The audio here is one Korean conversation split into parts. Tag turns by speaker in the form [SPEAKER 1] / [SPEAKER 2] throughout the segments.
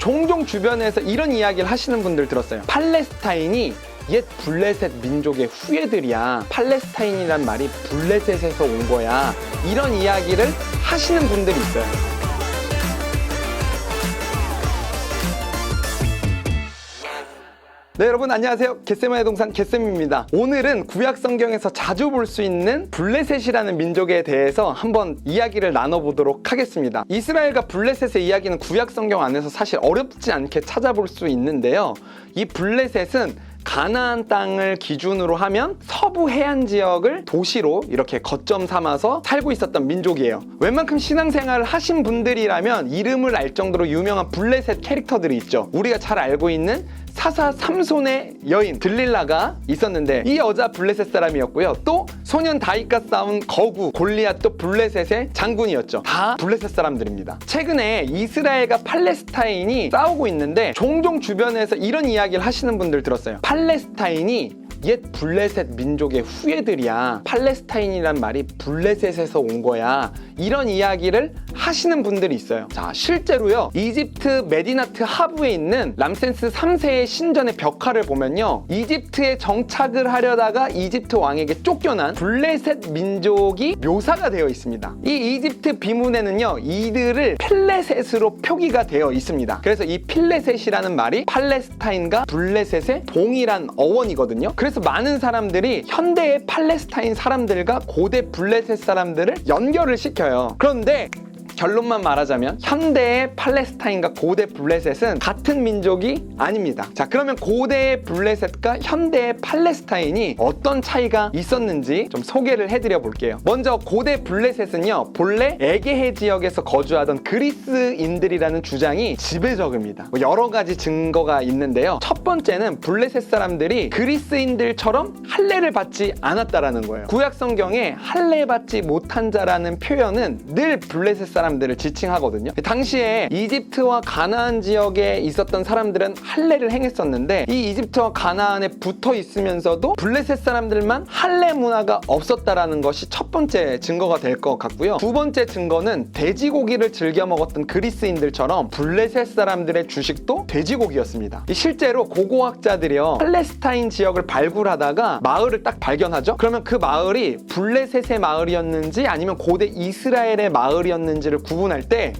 [SPEAKER 1] 종종 주변에서 이런 이야기를 하시는 분들 들었어요. 팔레스타인이 옛 블레셋 민족의 후예들이야. 팔레스타인이란 말이 블레셋에서 온 거야. 이런 이야기를 하시는 분들이 있어요. 네, 여러분 안녕하세요. 겟세마의 동산 겟쌤입니다. 오늘은 구약 성경에서 자주 볼 수 있는 블레셋이라는 민족에 대해서 한번 이야기를 나눠보도록 하겠습니다. 이스라엘과 블레셋의 이야기는 구약 성경 안에서 사실 어렵지 않게 찾아볼 수 있는데요. 이 블레셋은 가나안 땅을 기준으로 하면 서부 해안 지역을 도시로 이렇게 거점 삼아서 살고 있었던 민족이에요. 웬만큼 신앙생활을 하신 분들이라면 이름을 알 정도로 유명한 블레셋 캐릭터들이 있죠. 우리가 잘 알고 있는 사사 삼손의 여인 들릴라가 있었는데 이 여자 블레셋 사람이었고요. 또 소년 다윗과 싸운 거구 골리앗도 블레셋의 장군이었죠. 다 블레셋 사람들입니다. 최근에 이스라엘과 팔레스타인이 싸우고 있는데 종종 주변에서 이런 이야기를 하시는 분들 들었어요. 팔레스타인이 옛 블레셋 민족의 후예들이야. 팔레스타인이란 말이 블레셋에서 온 거야. 이런 이야기를 하시는 분들이 있어요. 자, 실제로요, 이집트 메디나트 하부에 있는 람세스 3세의 신전의 벽화를 보면요, 이집트에 정착을 하려다가 이집트 왕에게 쫓겨난 블레셋 민족이 묘사가 되어 있습니다. 이 이집트 비문에는요, 이들을 필레셋으로 표기가 되어 있습니다. 그래서 이 필레셋이라는 말이 팔레스타인과 블레셋의 동일한 어원이거든요. 그래서 많은 사람들이 현대의 팔레스타인 사람들과 고대 블레셋 사람들을 연결을 시켜요. 그런데 결론만 말하자면 현대의 팔레스타인과 고대 블레셋은 같은 민족이 아닙니다. 자, 그러면 고대의 블레셋과 현대의 팔레스타인이 어떤 차이가 있었는지 좀 소개를 해드려 볼게요. 먼저 고대 블레셋은요, 본래 에게해 지역에서 거주하던 그리스인들이라는 주장이 지배적입니다. 여러 가지 증거가 있는데요. 첫 번째는 블레셋 사람들이 그리스인들처럼 할례를 받지 않았다라는 거예요. 구약 성경에 할례 받지 못한 자라는 표현은 늘 블레셋 사람들을 지칭하거든요. 당시에 이집트와 가나안 지역에 있었던 사람들은 할례를 행했었는데 이 이집트와 가나안에 붙어 있으면서도 블레셋 사람들만 할례 문화가 없었다라는 것이 첫 번째 증거가 될 것 같고요. 두 번째 증거는 돼지고기를 즐겨 먹었던 그리스인들처럼 블레셋 사람들의 주식도 돼지고기였습니다. 실제로 고고학자들이요, 팔레스타인 지역을 발굴하다가 마을을 딱 발견하죠. 그러면 그 마을이 블레셋의 마을이었는지 아니면 고대 이스라엘의 마을이었는지를 구분할 때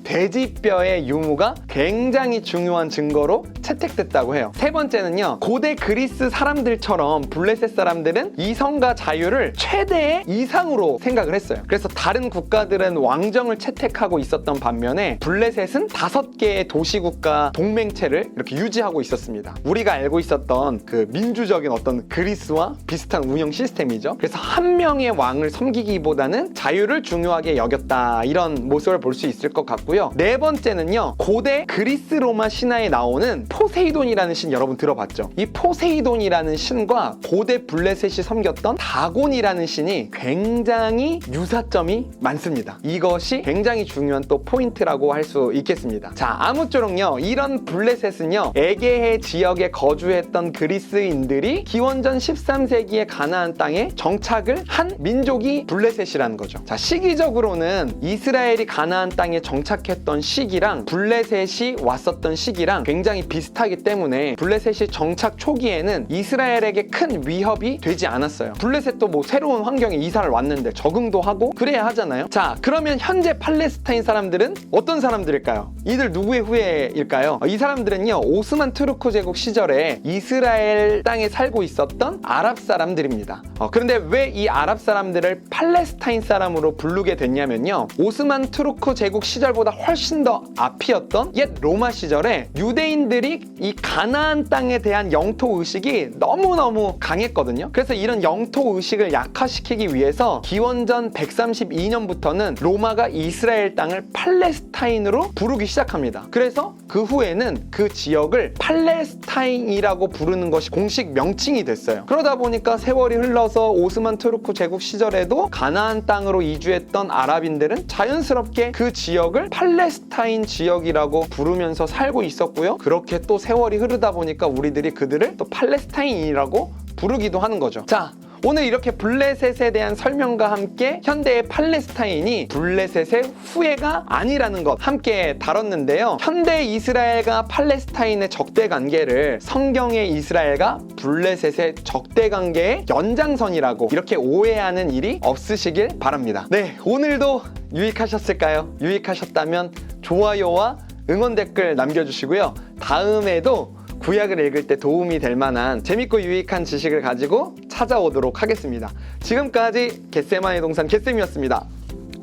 [SPEAKER 1] 돼지뼈의 유무가 굉장히 중요한 증거로 채택됐다고 해요. 세 번째는요, 고대 그리스 사람들처럼 블레셋 사람들은 이성과 자유를 최대의 이상으로 생각을 했어요. 그래서 다른 국가들은 왕정을 채택하고 있었던 반면에 블레셋은 5개의 도시국가 동맹체를 이렇게 유지하고 있었습니다. 우리가 알고 있었던 그 민주적인 어떤 그리스와 비슷한 운영 시스템이죠. 그래서 한 명의 왕을 섬기기보다는 자유를 중요하게 여겼다, 이런 모습을 볼 수 있을 것 같고요. 네 번째는요, 고대 그리스 로마 신화에 나오는 포세이돈이라는 신 여러분 들어봤죠? 이 포세이돈이라는 신과 고대 블레셋이 섬겼던 다곤이라는 신이 굉장히 유사점이 많습니다. 이것이 굉장히 중요한 또 포인트라고 할 수 있겠습니다. 자, 아무쪼록요, 이런 블레셋은요, 에게해 지역에 거주했던 그리스인들이 기원전 13세기의 가나안 땅에 정착을 한 민족이 블레셋이라는 거죠. 자, 시기적으로는 이스라엘이 가나안 땅에 정착했던 시기랑 블레셋이 왔었던 시기랑 굉장히 비슷하기 때문에 블레셋이 정착 초기에는 이스라엘에게 큰 위협이 되지 않았어요. 블레셋도 뭐 새로운 환경에 이사를 왔는데 적응도 하고 그래야 하잖아요. 자, 그러면 현재 팔레스타인 사람들은 어떤 사람들일까요? 이들 누구의 후예일까요? 이 사람들은요, 오스만 투르크 제국 시절에 이스라엘 땅에 살고 있었던 아랍 사람들입니다. 그런데 왜 이 아랍 사람들을 팔레스타인 사람으로 부르게 됐냐면요, 오스만 투르크 제국 시절보다 훨씬 더 앞이었던 옛 로마 시절에 유대인들이 이 가나안 땅에 대한 영토 의식이 너무너무 강했거든요. 그래서 이런 영토 의식을 약화시키기 위해서 기원전 132년부터는 로마가 이스라엘 땅을 팔레스타인으로 부르기 시작합니다. 그래서 그 후에는 그 지역을 팔레스타인이라고 부르는 것이 공식 명칭이 됐어요. 그러다 보니까 세월이 흘러서 오스만 투르크 제국 시절에도 가나안 땅으로 이주했던 아랍인들은 자연스럽게 그 지역을 팔레스타인 지역이라고 부르면서 살고 있었고요. 그렇게 또 세월이 흐르다 보니까 우리들이 그들을 또 팔레스타인이라고 부르기도 하는 거죠. 자, 오늘 이렇게 블레셋에 대한 설명과 함께 현대의 팔레스타인이 블레셋의 후예가 아니라는 것 함께 다뤘는데요. 현대 이스라엘과 팔레스타인의 적대 관계를 성경의 이스라엘과 블레셋의 적대 관계의 연장선이라고 이렇게 오해하는 일이 없으시길 바랍니다. 네, 오늘도 유익하셨을까요? 유익하셨다면 좋아요와 응원 댓글 남겨주시고요. 다음에도 구약을 읽을 때 도움이 될 만한 재밌고 유익한 지식을 가지고 찾아오도록 하겠습니다. 지금까지 겟세마의 동산 겟쌤이었습니다.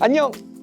[SPEAKER 1] 안녕!